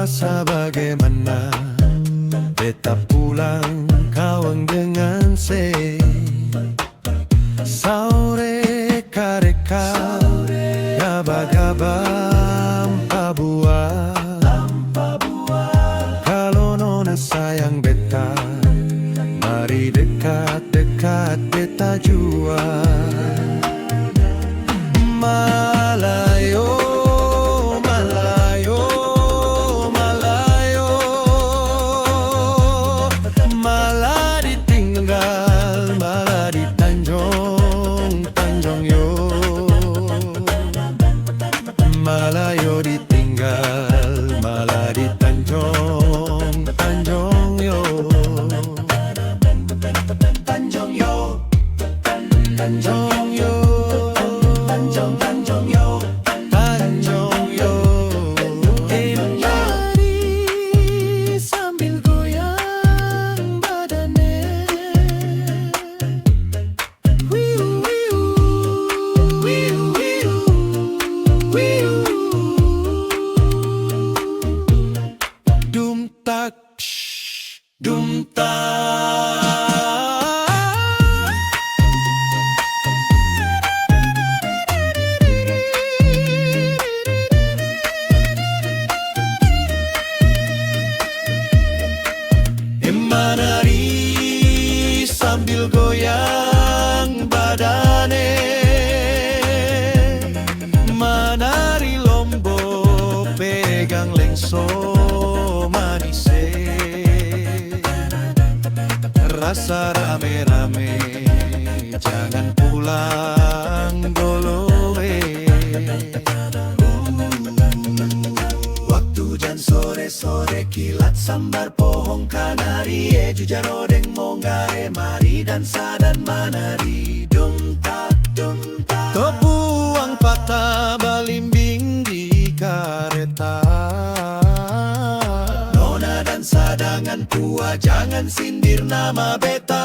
rasa bagaimana beta pulang kawang dengan Saure kareka gaba-gaba ampabua. Kalau nona sayang beta, mari dekat-dekat beta jua. Malayo, Malayo, Malayo, malah ditinggal, malah di Tanjung, Tanjung yo. Malayo ditinggal, malah di Tanjung, Tanjung yo. Tanjung yo, Tanjung yo. Tanjung yo, Tanjung yo. Mari sambil goyang badannya. Wiu wiu, wiu wiu, wiu. Dum tak, dum tak. Menari sambil goyang badannya, menari lombok pegang lengso manise, rasa rame-rame jangan pulang dolowe. Waktu jan sore-sore kilat sambar pohon kanari, jujan odeng mongae mari dansa dan menari. Dum tak, dum tak. Topuang patah balimbing di kareta. Nona dansa dengan tua, jangan sindir nama beta.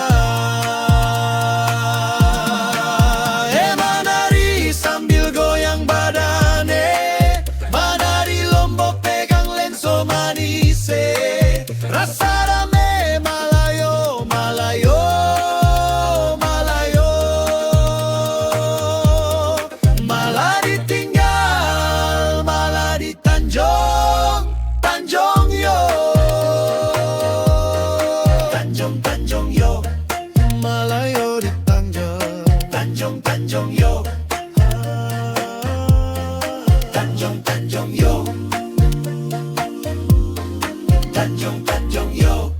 Menari sambil goyang badannya, menari lombok pegang lenso manise, rasa rame Malayo, Malayo, Malayo, malah ditinggal, malah di Tanjung, Tanjung yo. Tanjung, Tanjung yo, Malayo di Tanjung, Tanjung, Tanjung yo. Tanjung, Tanjung yo. Tanjung, Tanjung yo.